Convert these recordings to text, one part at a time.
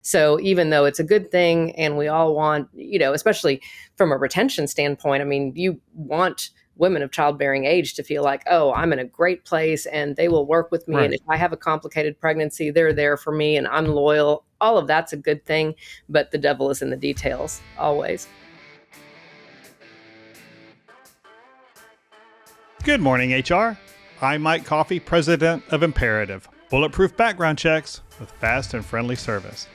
So even though it's a good thing and we all want, especially from a retention standpoint, I mean, you want women of childbearing age to feel like, oh, I'm in a great place and they will work with me. And Right. if I have a complicated pregnancy, they're there for me and I'm loyal. All of that's a good thing. But the devil is in the details always. Good morning, HR. I'm Mike Coffey, president of Imperative, bulletproof background checks with fast and friendly service.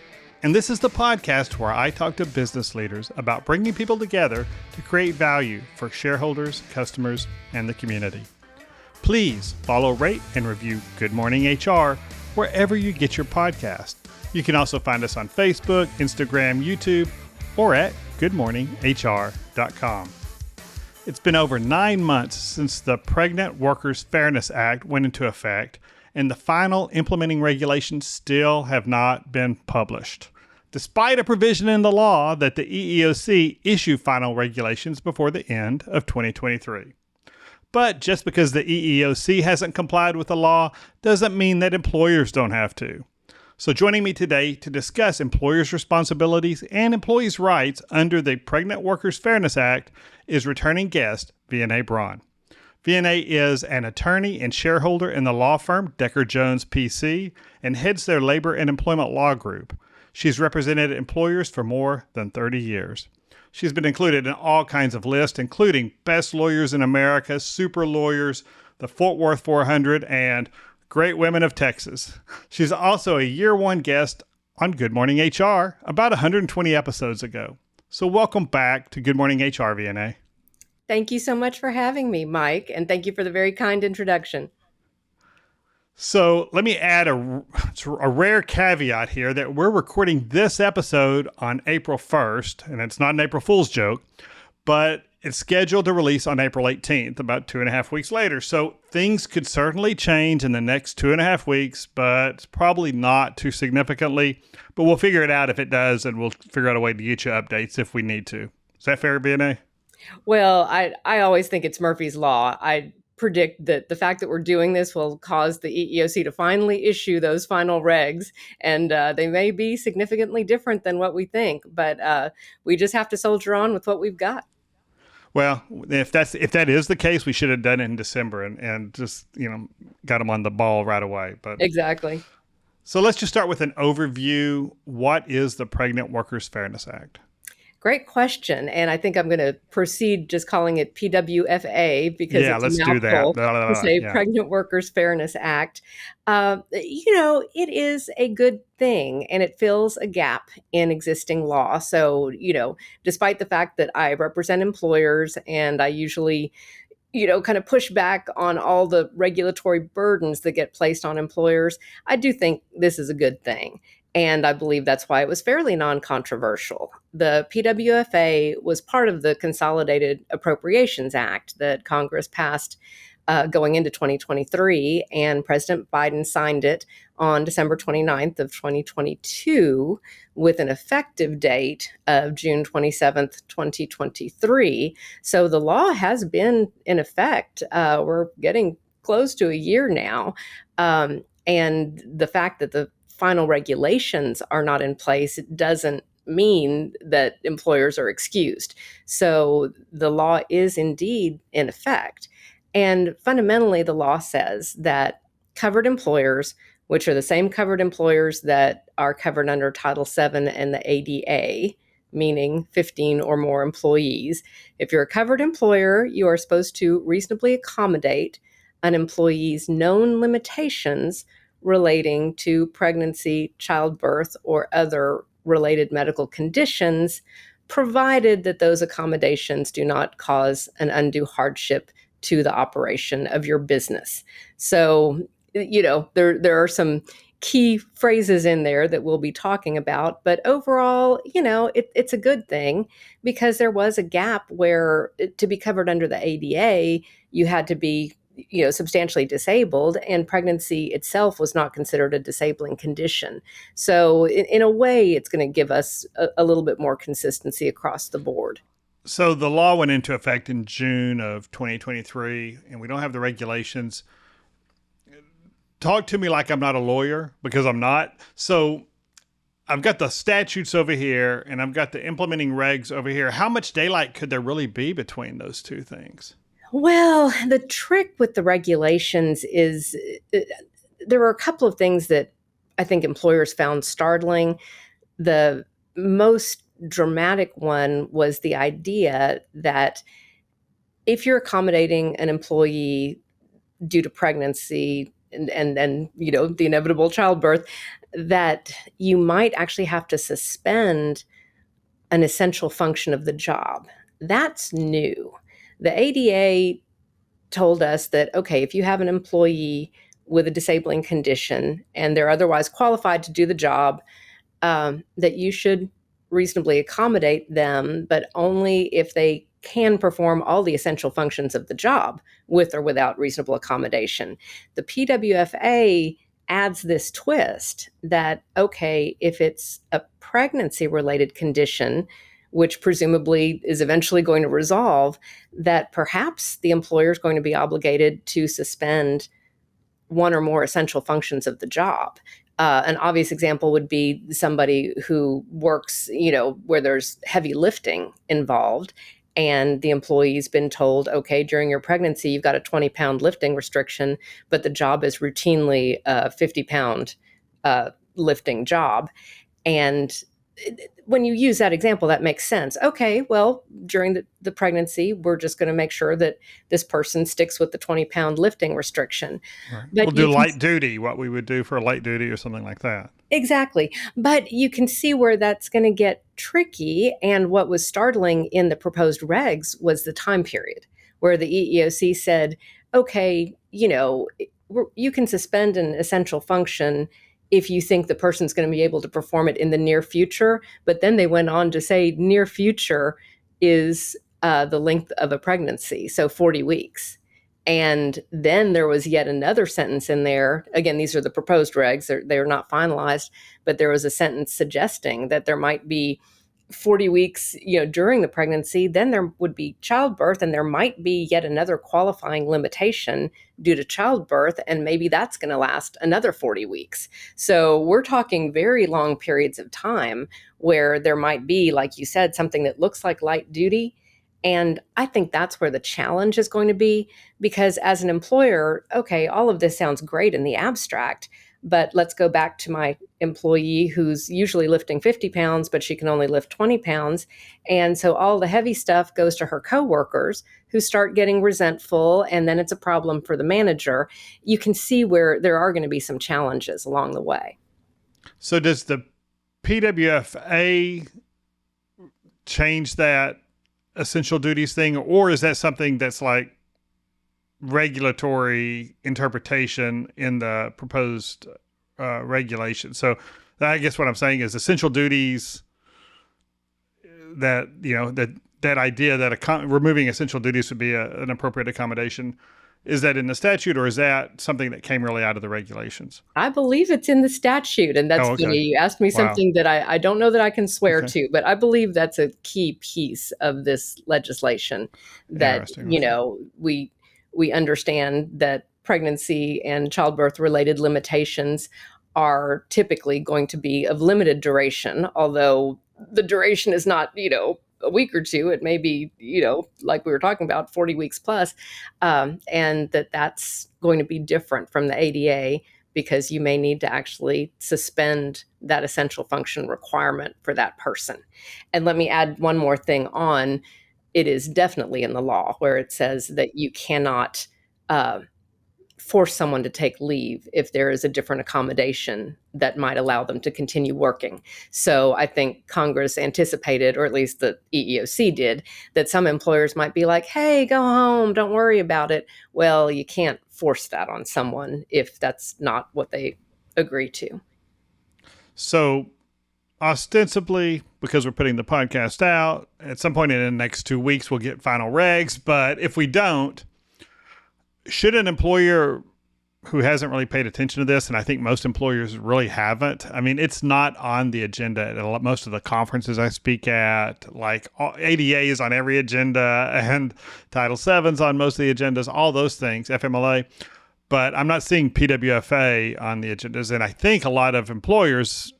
And this is the podcast where I talk to business leaders about bringing people together to create value for shareholders, customers, and the community. Please follow, rate, and review Good Morning HR wherever you get your podcast. You can also find us on Facebook, Instagram, YouTube, or at goodmorninghr.com. It's been over 9 months since the Pregnant Workers Fairness Act went into effect, and the final implementing regulations still have not been published, despite a provision in the law that the EEOC issue final regulations before the end of 2023. But just because the EEOC hasn't complied with the law doesn't mean that employers don't have to. So joining me today to discuss employers' responsibilities and employees' rights under the Pregnant Workers Fairness Act is returning guest Vianei Braun. Vianei is an attorney and shareholder in the law firm Decker Jones PC and heads their labor and employment law group. She's represented employers for more than 30 years. She's been included in all kinds of lists, including Best Lawyers in America, Super Lawyers, the Fort Worth 400, and Great Women of Texas. She's also a year one guest on Good Morning HR about 120 episodes ago. So welcome back to Good Morning HR, Vianei. Thank you so much for having me, Mike, and thank you for the very kind introduction. So let me add a rare caveat here that we're recording this episode on April 1st, and it's not an April Fool's joke, but it's scheduled to release on April 18th, about 2.5 weeks later. So things could certainly change in the next 2.5 weeks, but probably not too significantly. But we'll figure it out if it does, and we'll figure out a way to get you updates if we need to. Is that fair, Vianei? Well, I always think it's Murphy's Law. I predict that the fact that we're doing this will cause the EEOC to finally issue those final regs, and they may be significantly different than what we think, but we just have to soldier on with what we've got. Well, if that is the case, we should have done it in December and just, got them on the ball right away. But Exactly. So let's just start with an overview. What is the Pregnant Workers Fairness Act? Great question. And I think I'm going to proceed just calling it PWFA because it's let's a do that. mouthful to say Yeah. Pregnant Workers Fairness Act. It is a good thing and it fills a gap in existing law. So, despite the fact that I represent employers and I usually kind of push back on all the regulatory burdens that get placed on employers, I do think this is a good thing. And I believe that's why it was fairly non-controversial. The PWFA was part of the Consolidated Appropriations Act that Congress passed going into 2023, and President Biden signed it on December 29th of 2022 with an effective date of June 27th, 2023. So the law has been in effect. We're getting close to a year now. And the fact that the final regulations are not in place doesn't mean that employers are excused. So the law is indeed in effect. And fundamentally, the law says that covered employers, which are the same covered employers that are covered under Title VII and the ADA, meaning 15 or more employees, if you're a covered employer, you are supposed to reasonably accommodate an employee's known limitations relating to pregnancy, childbirth, or other related medical conditions, provided that those accommodations do not cause an undue hardship to the operation of your business. So, there are some key phrases in there that we'll be talking about, but overall, it's a good thing because there was a gap where to be covered under the ADA, you had to be substantially disabled, and pregnancy itself was not considered a disabling condition. So in a way, it's going to give us a little bit more consistency across the board. So the law went into effect in June of 2023, and we don't have the regulations. Talk to me like I'm not a lawyer, because I'm not. So I've got the statutes over here and I've got the implementing regs over here. How much daylight could there really be between those two things? Well, the trick with the regulations is there were a couple of things that I think employers found startling. The most dramatic one was the idea that if you're accommodating an employee due to pregnancy and the inevitable childbirth, that you might actually have to suspend an essential function of the job. That's new. The ADA told us that, okay, if you have an employee with a disabling condition and they're otherwise qualified to do the job, that you should reasonably accommodate them, but only if they can perform all the essential functions of the job with or without reasonable accommodation. The PWFA adds this twist that, okay, if it's a pregnancy related condition, which presumably is eventually going to resolve, that perhaps the employer is going to be obligated to suspend one or more essential functions of the job. An obvious example would be somebody who works, where there's heavy lifting involved, and the employee's been told, okay, during your pregnancy, you've got a 20-pound lifting restriction, but the job is routinely a 50-pound lifting job. And when you use that example, that makes sense. Okay, well, during the pregnancy, we're just going to make sure that this person sticks with the 20-pound lifting restriction. Right. But We'll do light duty, what we would do for a light duty or something like that. Exactly. But you can see where that's going to get tricky. And what was startling in the proposed regs was the time period, where the EEOC said, okay, you can suspend an essential function if you think the person's going to be able to perform it in the near future. But then they went on to say near future is the length of a pregnancy, so 40 weeks. And then there was yet another sentence in there. Again, these are the proposed regs. They're not finalized, but there was a sentence suggesting that there might be 40 weeks, during the pregnancy. Then there would be childbirth, and there might be yet another qualifying limitation due to childbirth, and maybe that's going to last another 40 weeks. So we're talking very long periods of time where there might be, like you said, something that looks like light duty. And I think that's where the challenge is going to be, because as an employer, okay, all of this sounds great in the abstract, but let's go back to my employee who's usually lifting 50 pounds, but she can only lift 20 pounds. And so all the heavy stuff goes to her coworkers who start getting resentful, and then it's a problem for the manager. You can see where there are going to be some challenges along the way. So does the PWFA change that essential duties thing, or is that something that's like regulatory interpretation in the proposed regulation? So I guess what I'm saying is essential duties, that that idea that removing essential duties would be an appropriate accommodation, is that in the statute, or is that something that came really out of the regulations? I believe it's in the statute, and that's funny. You asked me something that I don't know that I can swear to, but I believe that's a key piece of this legislation, that we understand that pregnancy and childbirth related limitations are typically going to be of limited duration, although the duration is not, a week or two. It may be, like we were talking about, 40 weeks plus, and that's going to be different from the ADA, because you may need to actually suspend that essential function requirement for that person. And let me add one more thing on. It is definitely in the law where it says that you cannot force someone to take leave if there is a different accommodation that might allow them to continue working. So I think Congress anticipated, or at least the EEOC did, that some employers might be like, hey, go home, don't worry about it. Well, you can't force that on someone if that's not what they agree to. So ostensibly, because we're putting the podcast out, at some point in the next 2 weeks, we'll get final regs. But if we don't, should an employer who hasn't really paid attention to this, and I think most employers really haven't, I mean, it's not on the agenda at most of the conferences I speak at, like ADA is on every agenda, and Title VII's on most of the agendas, all those things, FMLA, but I'm not seeing PWFA on the agendas. And I think a lot of employers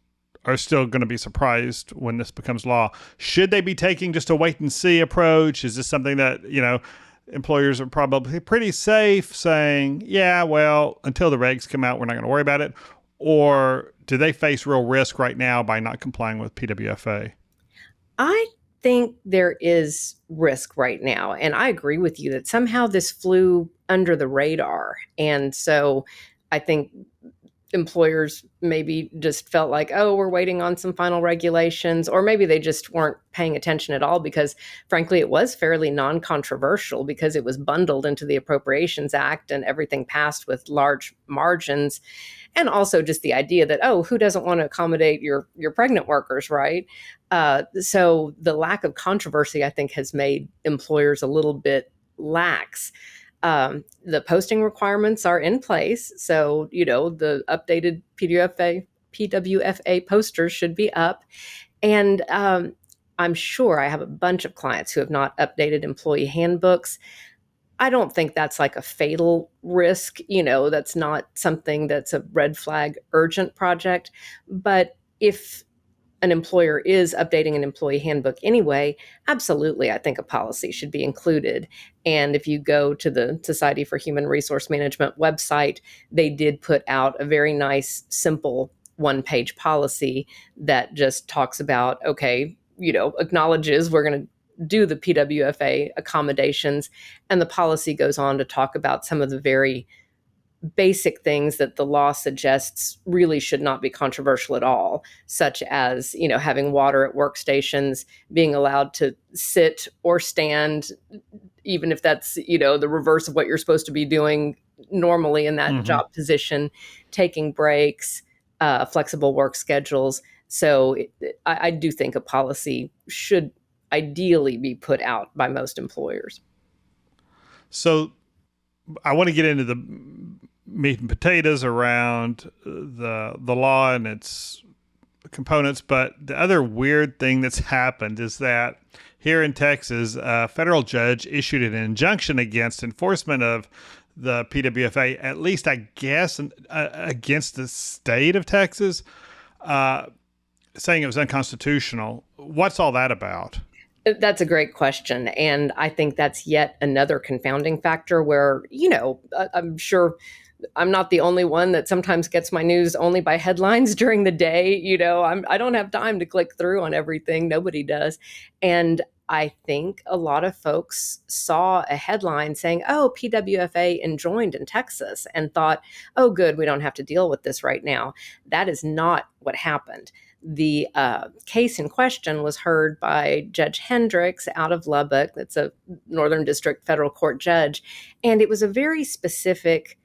are still going to be surprised when this becomes law. Should they be taking just a wait and see approach? Is this something that, employers are probably pretty safe saying, yeah, well, until the regs come out, we're not going to worry about it? Or do they face real risk right now by not complying with PWFA? I think there is risk right now. And I agree with you that somehow this flew under the radar. And so I think employers maybe just felt like, oh, we're waiting on some final regulations, or maybe they just weren't paying attention at all because, frankly, it was fairly non-controversial because it was bundled into the Appropriations Act and everything passed with large margins. And also just the idea that, oh, who doesn't want to accommodate your pregnant workers, right? So the lack of controversy, I think, has made employers a little bit lax. The posting requirements are in place. So, the updated PWFA posters should be up. And I'm sure I have a bunch of clients who have not updated employee handbooks. I don't think that's like a fatal risk. That's not something that's a red flag urgent project. But if an employer is updating an employee handbook anyway, absolutely, I think a policy should be included. And if you go to the Society for Human Resource Management website, they did put out a very nice, simple one-page policy that just talks about, okay, acknowledges we're going to do the PWFA accommodations. And the policy goes on to talk about some of the very basic things that the law suggests really should not be controversial at all, such as, having water at workstations, being allowed to sit or stand, even if that's, the reverse of what you're supposed to be doing normally in that job position, taking breaks, flexible work schedules. So I do think a policy should ideally be put out by most employers. So I want to get into the meat and potatoes around the law and its components, but the other weird thing that's happened is that here in Texas, a federal judge issued an injunction against enforcement of the PWFA, at least I guess, against the state of Texas, saying it was unconstitutional. What's all that about? That's a great question. And I think that's yet another confounding factor where, I'm sure I'm not the only one that sometimes gets my news only by headlines during the day. I don't have time to click through on everything. Nobody does. And I think a lot of folks saw a headline saying, oh, PWFA enjoined in Texas, and thought, oh, good, we don't have to deal with this right now. That is not what happened. The case in question was heard by Judge Hendricks out of Lubbock. That's a Northern District federal court judge. And it was a very specific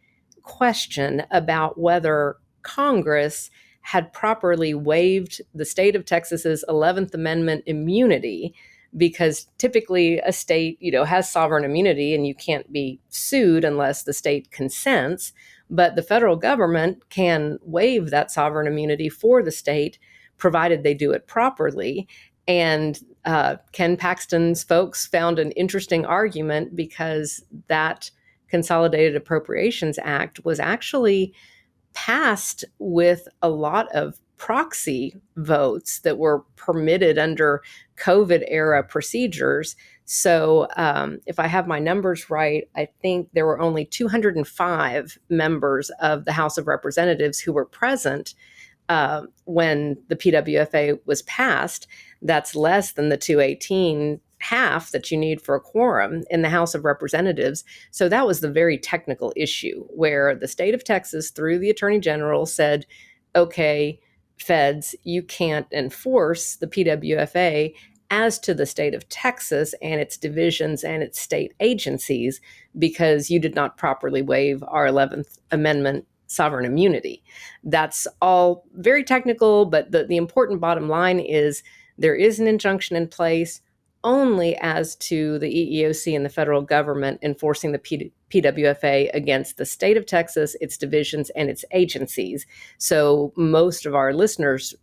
question about whether Congress had properly waived the state of Texas's 11th Amendment immunity, because typically a state, has sovereign immunity and you can't be sued unless the state consents. But the federal government can waive that sovereign immunity for the state, provided they do it properly. And Ken Paxton's folks found an interesting argument because that Consolidated Appropriations Act was actually passed with a lot of proxy votes that were permitted under COVID era procedures. So if I have my numbers right, I think there were only 205 members of the House of Representatives who were present when the PWFA was passed. That's less than the 218 half that you need for a quorum in the House of Representatives. So that was the very technical issue where the state of Texas, through the Attorney General, said, okay, feds, you can't enforce the PWFA as to the state of Texas and its divisions and its state agencies because you did not properly waive our 11th Amendment sovereign immunity. That's all very technical, but the important bottom line is there is an injunction in place only as to the EEOC and the federal government enforcing the PWFA against the state of Texas, its divisions, and its agencies. So most of our listeners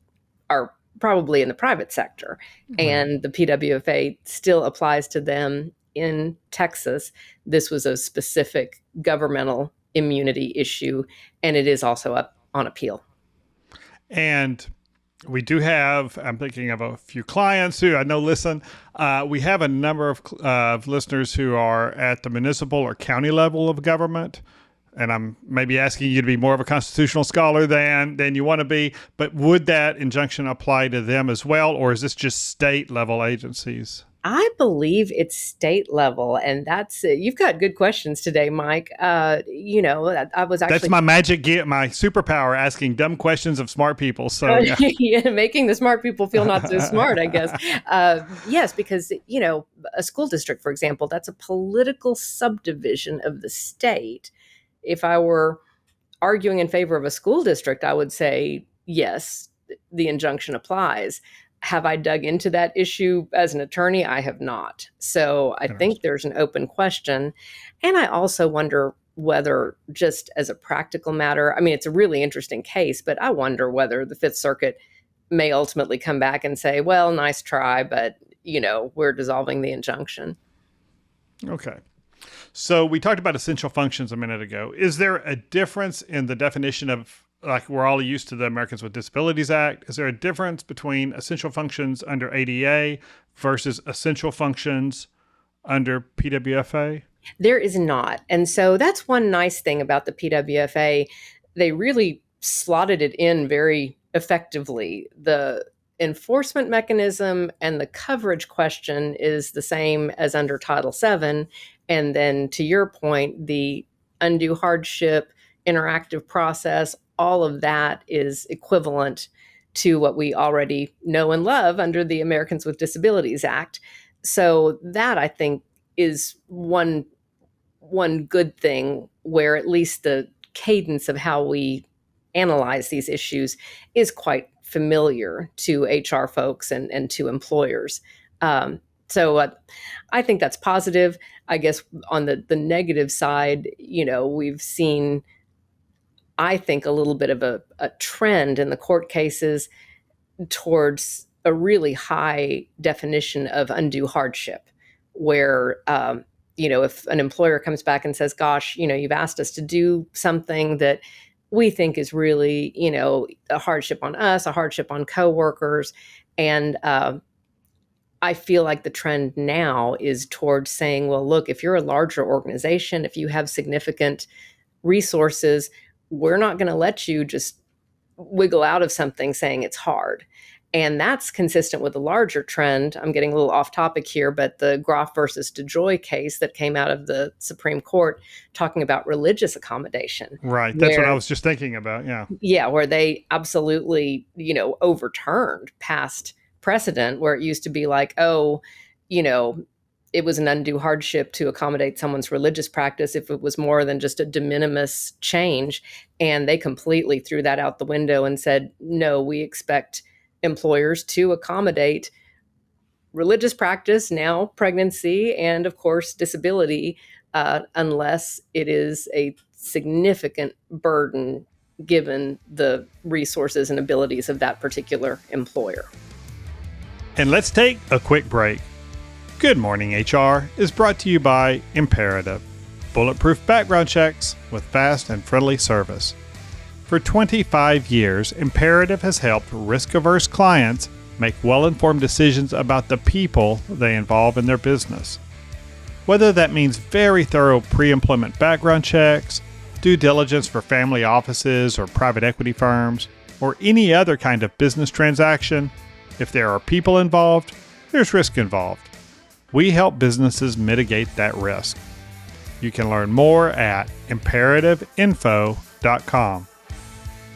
are probably in the private sector, and the PWFA still applies to them in Texas. This was a specific governmental immunity issue, and it is also up on appeal. And we do have, I'm thinking of a few clients who I know listen. We have a number of listeners who are at the municipal or county level of government. And I'm maybe asking you to be more of a constitutional scholar than you want to be. But would that injunction apply to them as well? Or is this just state level agencies? I believe it's state level, and that's you've got good questions today, Mike. I was That's actually my magic gift, my superpower, asking dumb questions of smart people. So yeah. yeah, making the smart people feel not so smart, I guess. Yes, because a school district, for example, that's a political subdivision of the state. If I were arguing in favor of a school district, I would say yes, the injunction applies. Have I dug into that issue as an attorney? I have not. So I think there's an open question. And I also wonder whether, just as a practical matter, I mean, it's a really interesting case, but I wonder whether the Fifth Circuit may ultimately come back and say, well, nice try, but, we're dissolving the injunction. Okay. So we talked about essential functions a minute ago. Is there a difference in the definition of, like, we're all used to the Americans with Disabilities Act? Is there a difference between essential functions under ADA versus essential functions under PWFA? There is not. And so that's one nice thing about the PWFA. They really slotted it in very effectively. The enforcement mechanism and the coverage question is the same as under Title VII. And then to your point, the undue hardship, interactive process, all of that is equivalent to what we already know and love under the Americans with Disabilities Act. So that, I think, is one good thing where at least the cadence of how we analyze these issues is quite familiar to HR folks and to employers. So I think that's positive. I guess on the negative side, we've seen, I think, a little bit of a trend in the court cases towards a really high definition of undue hardship, where, if an employer comes back and says, gosh, you've asked us to do something that we think is really, a hardship on us, a hardship on coworkers. And I feel like the trend now is towards saying, well, look, if you're a larger organization, if you have significant resources, we're not going to let you just wiggle out of something saying it's hard. And that's consistent with the larger trend. I'm getting a little off topic here, but the Groff versus DeJoy case that came out of the Supreme Court talking about religious accommodation. Right. That's what I was just thinking about. Yeah. Yeah. Where they absolutely, overturned past precedent where it used to be like, oh, it was an undue hardship to accommodate someone's religious practice if it was more than just a de minimis change. And they completely threw that out the window and said, no, we expect employers to accommodate religious practice, now pregnancy, and of course disability, unless it is a significant burden given the resources and abilities of that particular employer. And let's take a quick break. Good Morning HR is brought to you by Imperative, bulletproof background checks with fast and friendly service. For 25 years, Imperative has helped risk-averse clients make well-informed decisions about the people they involve in their business. Whether that means very thorough pre-employment background checks, due diligence for family offices or private equity firms, or any other kind of business transaction, if there are people involved, there's risk involved. We help businesses mitigate that risk. You can learn more at imperativeinfo.com.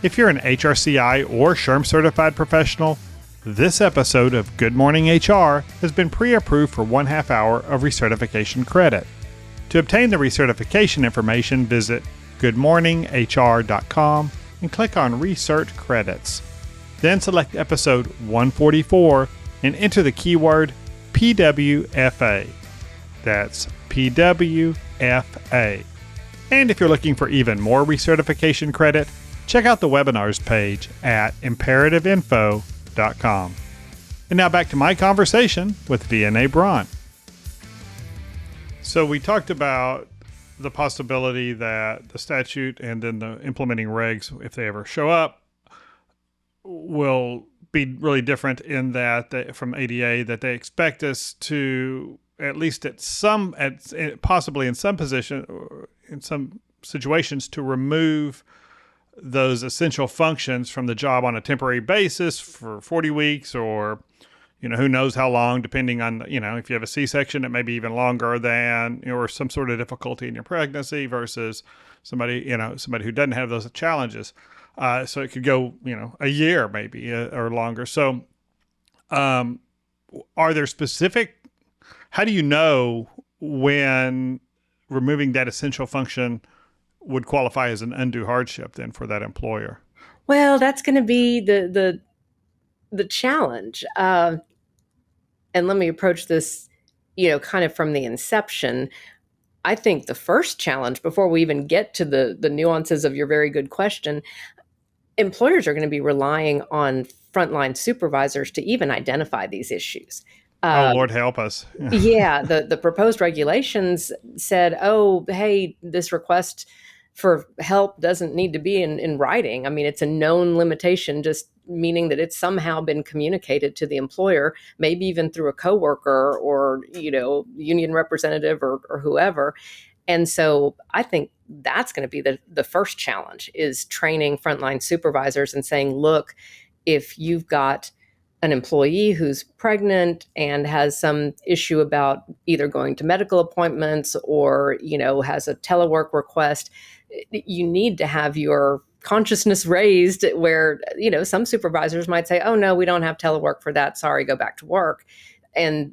If you're an HRCI or SHRM certified professional, this episode of Good Morning HR has been pre-approved for 1/2 hour of recertification credit. To obtain the recertification information, visit goodmorninghr.com and click on Recert Credits. Then select episode 144 and enter the keyword PWFA. That's PWFA. And if you're looking for even more recertification credit, check out the webinars page at imperativeinfo.com. And now back to my conversation with Vianei Braun. So we talked about the possibility that the statute and then the implementing regs, if they ever show up, will be really different in that from ADA, that they expect us to, at least possibly in some position or in some situations, to remove those essential functions from the job on a temporary basis for 40 weeks, or who knows how long, depending on, if you have a C-section, it may be even longer than, or some sort of difficulty in your pregnancy versus somebody who doesn't have those challenges. So it could go, a year maybe or longer. So are there how do you know when removing that essential function would qualify as an undue hardship then for that employer? Well, that's going to be the challenge. And let me approach this, kind of from the inception. I think the first challenge, before we even get to the nuances of your very good question, employers are going to be relying on frontline supervisors to even identify these issues. Oh, Lord help us. Yeah, the proposed regulations said, oh, hey, this request for help doesn't need to be in writing. I mean, it's a known limitation, just meaning that it's somehow been communicated to the employer, maybe even through a coworker or, union representative or whoever. And so I think that's going to be the first challenge, is training frontline supervisors and saying, look, if you've got an employee who's pregnant and has some issue about either going to medical appointments or, has a telework request, you need to have your consciousness raised where, some supervisors might say, oh, no, we don't have telework for that. Sorry, go back to work. And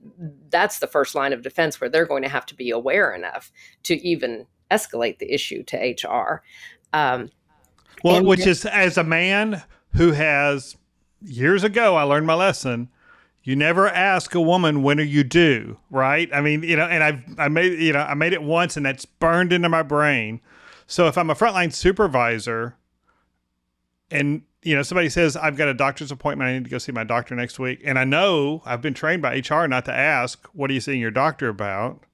that's the first line of defense, where they're going to have to be aware enough to even escalate the issue to HR. Which is, as a man who has, years ago, I learned my lesson. You never ask a woman, when are you due, right? I mean, and I made it once, and that's burned into my brain. So if I'm a frontline supervisor and, somebody says, I've got a doctor's appointment, I need to go see my doctor next week, and I know I've been trained by HR not to ask, what are you seeing your doctor about?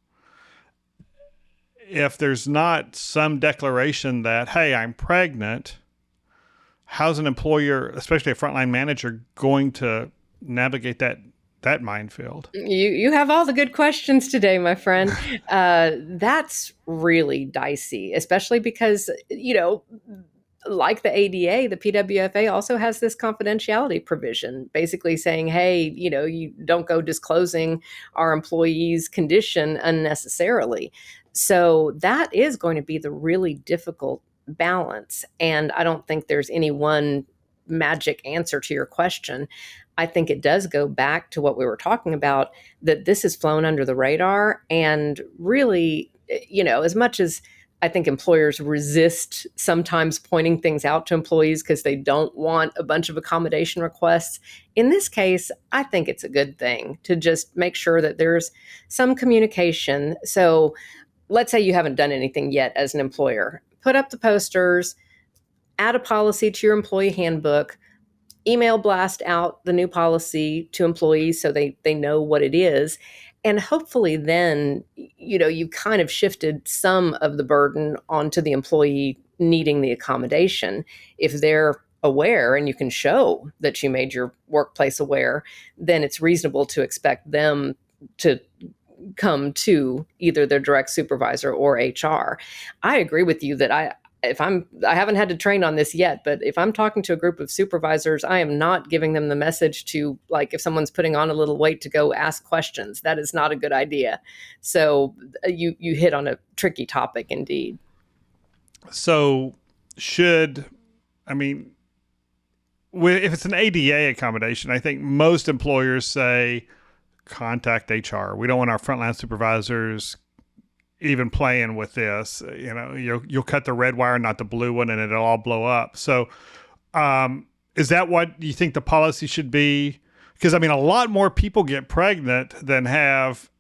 If there's not some declaration that, hey, I'm pregnant, how's an employer, especially a frontline manager, going to navigate that minefield? You have all the good questions today, my friend. That's really dicey, especially because, like the ADA, the PWFA also has this confidentiality provision, basically saying, hey, you don't go disclosing our employees' condition unnecessarily. So that is going to be the really difficult balance. And I don't think there's any one magic answer to your question. I think it does go back to what we were talking about, that this has flown under the radar. And really, as much as I think employers resist sometimes pointing things out to employees because they don't want a bunch of accommodation requests, in this case, I think it's a good thing to just make sure that there's some communication. So let's say you haven't done anything yet as an employer. Put up the posters, add a policy to your employee handbook, email blast out the new policy to employees so they know what it is. And hopefully then, you've kind of shifted some of the burden onto the employee needing the accommodation. If they're aware and you can show that you made your workplace aware, then it's reasonable to expect them to come to either their direct supervisor or HR. I agree with you that I haven't had to train on this yet, but if I'm talking to a group of supervisors, I am not giving them the message to, like, if someone's putting on a little weight, to go ask questions. That is not a good idea. So you hit on a tricky topic indeed. So if it's an ADA accommodation, I think most employers say, contact HR. We don't want our frontline supervisors even playing with this. You'll cut the red wire, not the blue one, and it'll all blow up. So is that what you think the policy should be? Because, a lot more people get pregnant than have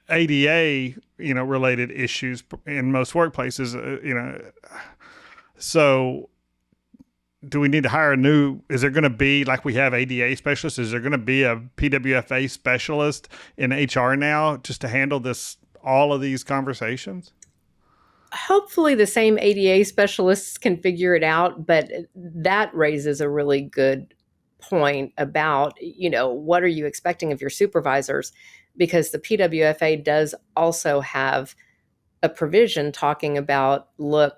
ADA, related issues in most workplaces, So do we need to hire is there going to be, like we have ADA specialists, is there going to be a PWFA specialist in HR now just to handle all of these conversations? Hopefully the same ADA specialists can figure it out, but that raises a really good point about, what are you expecting of your supervisors? Because the PWFA does also have a provision talking about, look,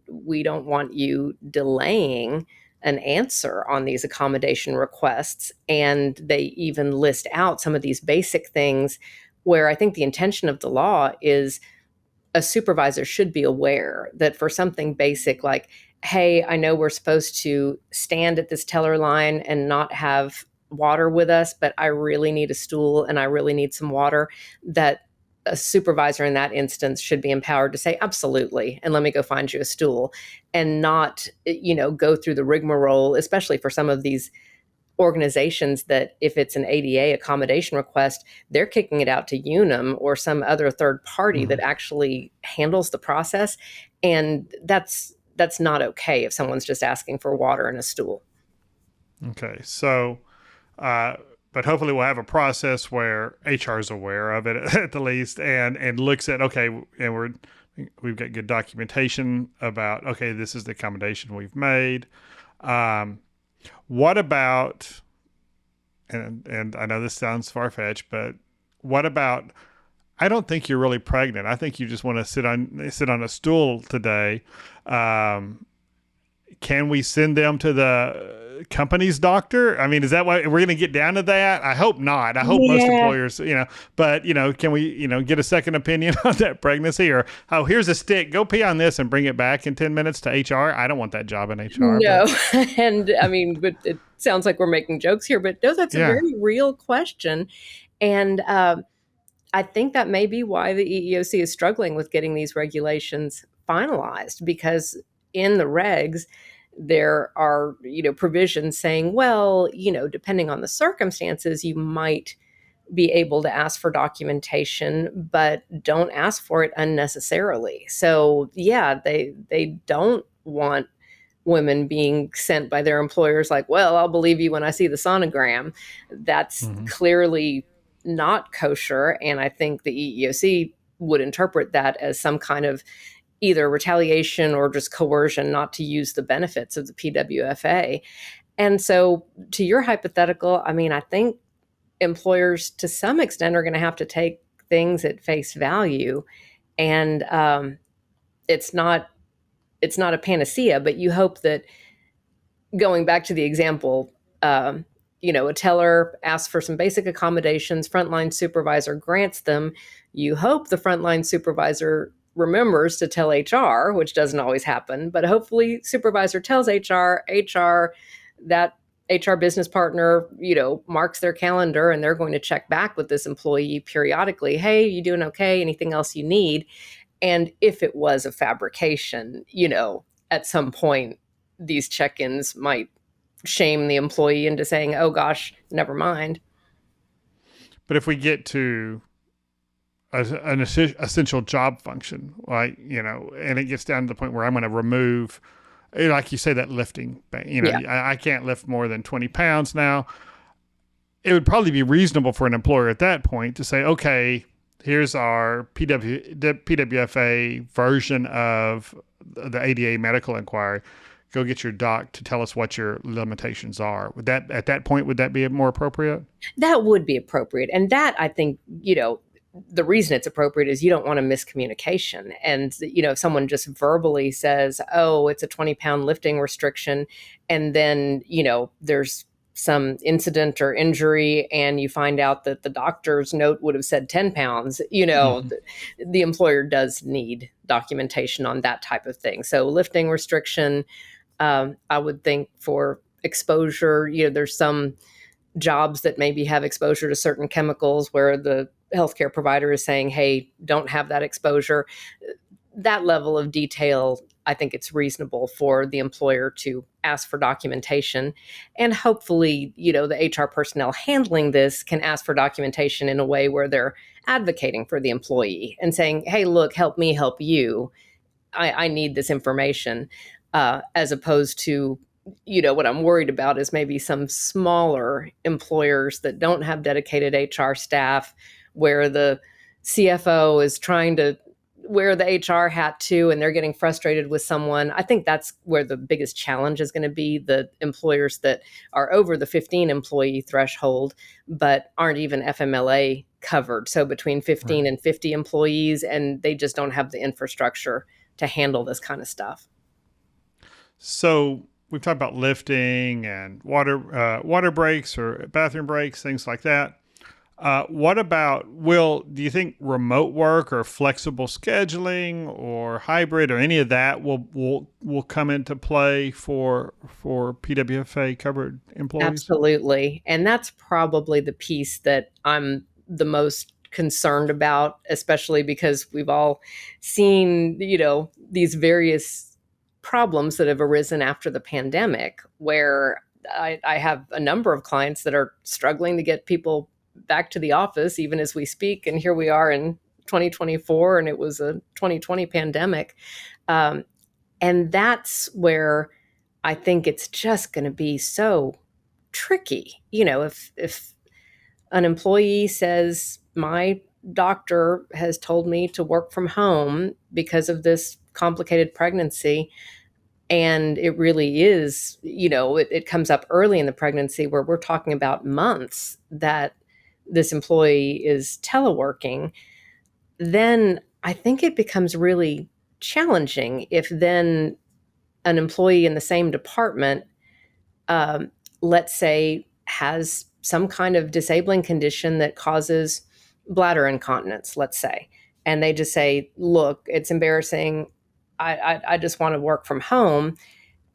we don't want you delaying an answer on these accommodation requests. And they even list out some of these basic things where I think the intention of the law is a supervisor should be aware that for something basic like, hey, I know we're supposed to stand at this teller line and not have water with us, but I really need a stool and I really need some water, that a supervisor in that instance should be empowered to say, absolutely, and let me go find you a stool, and not, go through the rigmarole, especially for some of these organizations that if it's an ADA accommodation request, they're kicking it out to Unum or some other third party that actually handles the process. And that's not okay if someone's just asking for water and a stool. Okay. So, but hopefully we'll have a process where HR is aware of it at the least and looks at, okay, and we've got good documentation about, okay, this is the accommodation we've made. What about, and I know this sounds far-fetched, but what about, I don't think you're really pregnant. I think you just want to sit on a stool today. Can we send them to the company's doctor? I mean, is that why we're going to get down to that? I hope not. I hope most employers, but can we, get a second opinion on that pregnancy, or, oh, here's a stick, go pee on this and bring it back in 10 minutes to HR. I don't want that job in HR. No. And I mean, but it sounds like we're making jokes here, but no, that's a very real question. And, I think that may be why the EEOC is struggling with getting these regulations finalized, because in the regs, there are, provisions saying, well, depending on the circumstances, you might be able to ask for documentation, but don't ask for it unnecessarily. So yeah, they don't want women being sent by their employers like, well, I'll believe you when I see the sonogram. That's clearly not kosher. And I think the EEOC would interpret that as some kind of either retaliation or just coercion not to use the benefits of the PWFA. And so to your hypothetical, I mean, I think employers to some extent are going to have to take things at face value. And it's not a panacea, but you hope that, going back to the example, a teller asks for some basic accommodations, frontline supervisor grants them. You hope the frontline supervisor remembers to tell HR, which doesn't always happen, but hopefully supervisor tells HR, that HR business partner, marks their calendar and they're going to check back with this employee periodically. Hey, you doing okay? Anything else you need? And if it was a fabrication, at some point, these check-ins might shame the employee into saying, oh gosh, never mind. But if we get to an essential job function, like, and it gets down to the point where I'm going to remove, like you say, that lifting, I can't lift more than 20 pounds now. It would probably be reasonable for an employer at that point to say, okay, here's our PWFA version of the ADA medical inquiry. Go get your doc to tell us what your limitations are. Would that, at that point, would that be more appropriate? That would be appropriate. And that, I think, the reason it's appropriate is you don't want a miscommunication. And, if someone just verbally says, oh, it's a 20-pound lifting restriction, and then, there's some incident or injury and you find out that the doctor's note would have said 10 pounds, the employer does need documentation on that type of thing. So lifting restriction, I would think for exposure, there's some jobs that maybe have exposure to certain chemicals where the healthcare provider is saying, hey, don't have that exposure. That level of detail, I think it's reasonable for the employer to ask for documentation. And hopefully, the HR personnel handling this can ask for documentation in a way where they're advocating for the employee and saying, hey, look, help me help you. I need this information, as opposed to, what I'm worried about is maybe some smaller employers that don't have dedicated HR staff where the CFO is trying to wear the HR hat too, and they're getting frustrated with someone. I think that's where the biggest challenge is going to be, the employers that are over the 15 employee threshold, but aren't even FMLA covered. So between Right. 15 and 50 employees, and they just don't have the infrastructure to handle this kind of stuff. So we've talked about lifting and water breaks or bathroom breaks, things like that. What about do you think remote work or flexible scheduling or hybrid or any of that will come into play for PWFA covered employees? Absolutely. And that's probably the piece that I'm the most concerned about, especially because we've all seen, these various problems that have arisen after the pandemic, where I have a number of clients that are struggling to get people back to the office, even as we speak. And here we are in 2024, and it was a 2020 pandemic. Um, and that's where I think it's just going to be so tricky. If an employee says, my doctor has told me to work from home because of this complicated pregnancy, and it really is, it comes up early in the pregnancy where we're talking about months that this employee is teleworking, then I think it becomes really challenging if then an employee in the same department, um, let's say, has some kind of disabling condition that causes bladder incontinence, let's say, and they just say, look, it's embarrassing. I just want to work from home.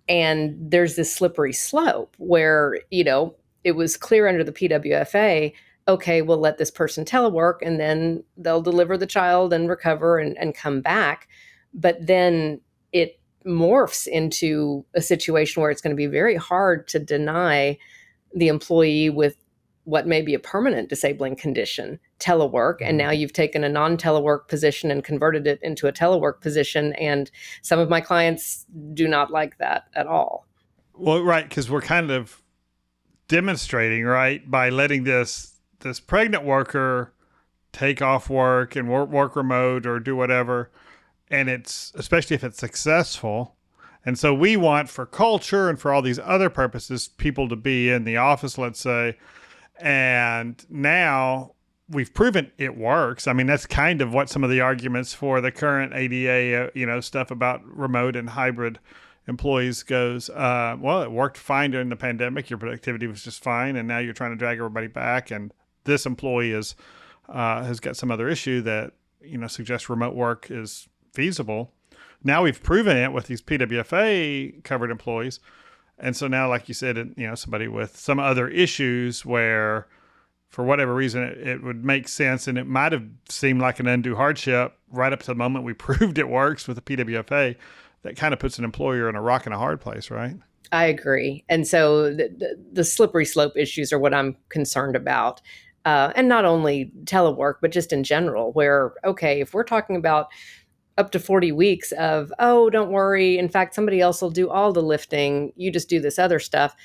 And there's this slippery slope where, it was clear under the PWFA, okay, we'll let this person telework and then they'll deliver the child and recover and come back. But then it morphs into a situation where it's going to be very hard to deny the employee with what may be a permanent disabling condition telework. And Mhm. now you've taken a non-telework position and converted it into a telework position. And some of my clients do not like that at all. Well, right, because we're kind of demonstrating, right, by letting this pregnant worker take off work and work remote or do whatever, and it's especially if it's successful. And so we want, for culture and for all these other purposes, people to be in the office, let's say. And now we've proven it works. I mean, that's kind of what some of the arguments for the current ADA, stuff about remote and hybrid employees goes. Well, it worked fine during the pandemic. Your productivity was just fine, and now you're trying to drag everybody back. And this employee has got some other issue that suggests remote work is feasible. Now we've proven it with these PWFA covered employees. And so now, like you said, somebody with some other issues where for whatever reason it would make sense, and it might have seemed like an undue hardship right up to the moment we proved it works with the PWFA. That kind of puts an employer in a rock and a hard place, right? I agree. And so the slippery slope issues are what I'm concerned about. And not only telework, but just in general, where, okay, if we're talking about up to 40 weeks of, oh, don't worry, in fact, somebody else will do all the lifting, you just do this other stuff.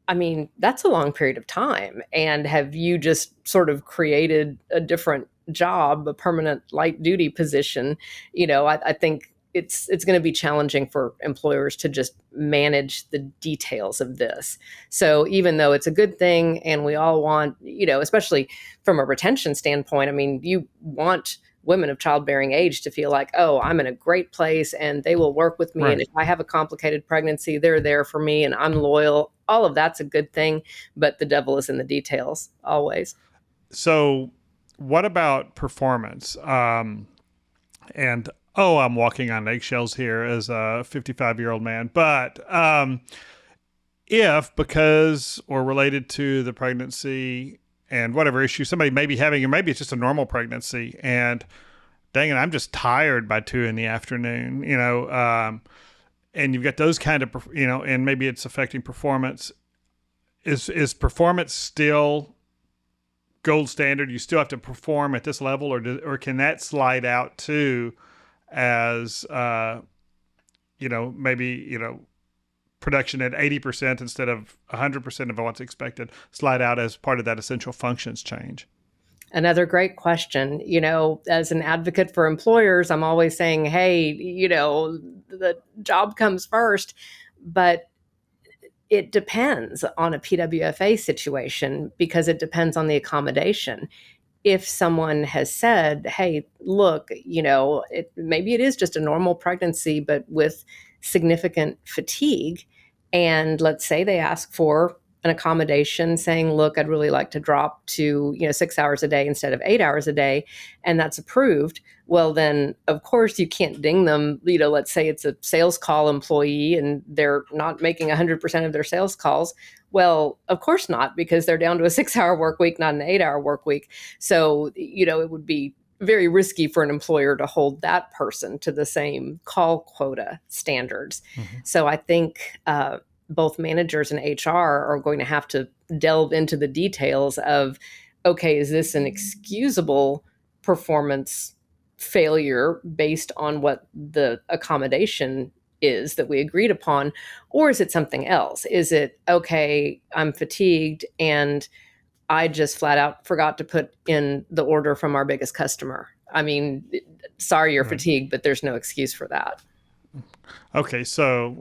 I mean, that's a long period of time. And have you just sort of created a different job, a permanent light duty position? I think it's going to be challenging for employers to just manage the details of this. So even though it's a good thing and we all want, especially from a retention standpoint, I mean, you want women of childbearing age to feel like, oh, I'm in a great place and they will work with me. And Right. if I have a complicated pregnancy, they're there for me and I'm loyal. All of that's a good thing, but the devil is in the details always. So, what about performance? And I'm walking on eggshells here as a 55-year-old man, but if because or related to the pregnancy and whatever issue somebody may be having, or maybe it's just a normal pregnancy, and dang it, I'm just tired by 2 in the afternoon, and you've got those kind of, and maybe it's affecting performance. Is performance still gold standard? You still have to perform at this level, or can that slide out too, as maybe production at 80% instead of 100% of what's expected slide out as part of that essential functions change? Another great question. As an advocate for employers, I'm always saying, hey, the job comes first, but it depends on a PWFA situation because it depends on the accommodation. If someone has said, hey, look, maybe it is just a normal pregnancy, but with significant fatigue. And let's say they ask for an accommodation saying, look, I'd really like to drop to, 6 hours a day instead of 8 hours a day. And that's approved. Well, then, of course, you can't ding them. Let's say it's a sales call employee and they're not making 100% of their sales calls. Well, of course not, because they're down to a 6-hour work week, not an 8-hour work week. So, it would be very risky for an employer to hold that person to the same call quota standards. Mm-hmm. So I think both managers and HR are going to have to delve into the details of, okay, is this an excusable performance failure based on what the accommodation is that we agreed upon, or is it something else? Is it, okay, I'm fatigued and I just flat out forgot to put in the order from our biggest customer. I mean, sorry you're fatigued, but there's no excuse for that. Okay, so,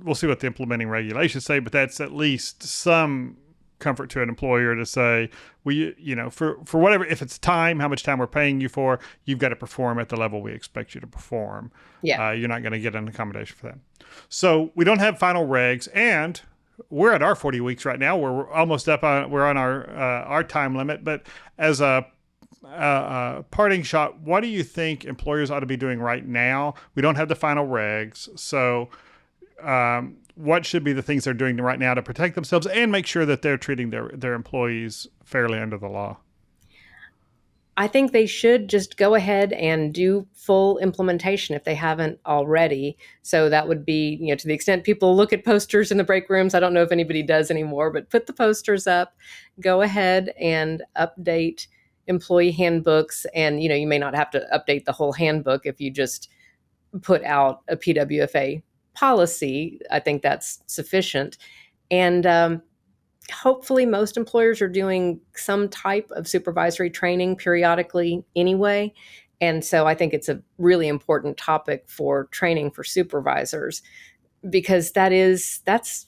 we'll see what the implementing regulations say, but that's at least some comfort to an employer to say, for whatever, if it's time, how much time we're paying you for, you've got to perform at the level we expect you to perform. Yeah. You're not going to get an accommodation for that. So we don't have final regs, and we're at our 40 weeks right now. We're almost we're on our time limit, but as a parting shot, what do you think employers ought to be doing right now? We don't have the final regs. So, what should be the things they're doing right now to protect themselves and make sure that they're treating their employees fairly under the law? I think they should just go ahead and do full implementation if they haven't already. So that would be, to the extent people look at posters in the break rooms, I don't know if anybody does anymore, but put the posters up, go ahead and update employee handbooks. And, you may not have to update the whole handbook if you just put out a PWFA policy. I think that's sufficient. And hopefully most employers are doing some type of supervisory training periodically anyway. And so I think it's a really important topic for training for supervisors, because that's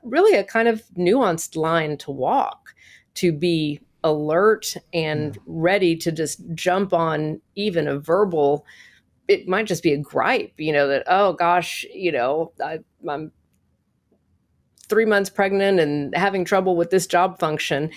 really a kind of nuanced line to walk, to be alert and ready to just jump on even a verbal, it might just be a gripe, that, oh gosh, I'm 3 months pregnant and having trouble with this job function.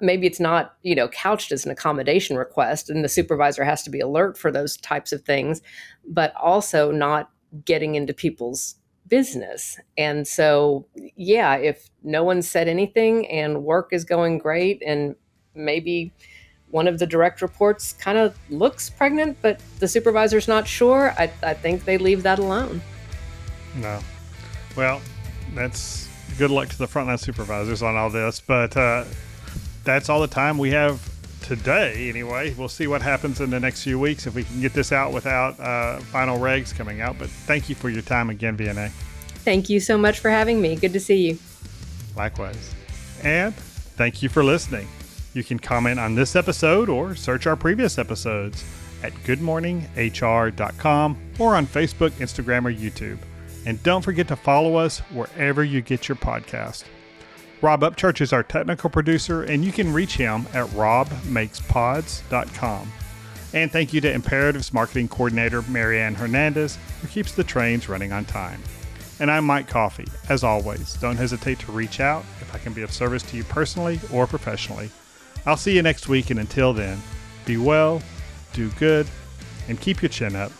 Maybe it's not, couched as an accommodation request, and the supervisor has to be alert for those types of things, but also not getting into people's business. And so, yeah, if no one said anything and work is going great, and maybe one of the direct reports kind of looks pregnant, but the supervisor's not sure, I think they leave that alone. No. Well, that's good luck to the frontline supervisors on all this, but that's all the time we have today anyway. We'll see what happens in the next few weeks if we can get this out without final regs coming out. But thank you for your time again, Vianei. Thank you so much for having me. Good to see you. Likewise. And thank you for listening. You can comment on this episode or search our previous episodes at goodmorninghr.com or on Facebook, Instagram, or YouTube. And don't forget to follow us wherever you get your podcast. Rob Upchurch is our technical producer, and you can reach him at robmakespods.com. And thank you to Imperative's marketing coordinator, Marianne Hernandez, who keeps the trains running on time. And I'm Mike Coffey. As always, don't hesitate to reach out if I can be of service to you personally or professionally. I'll see you next week, and until then, be well, do good, and keep your chin up.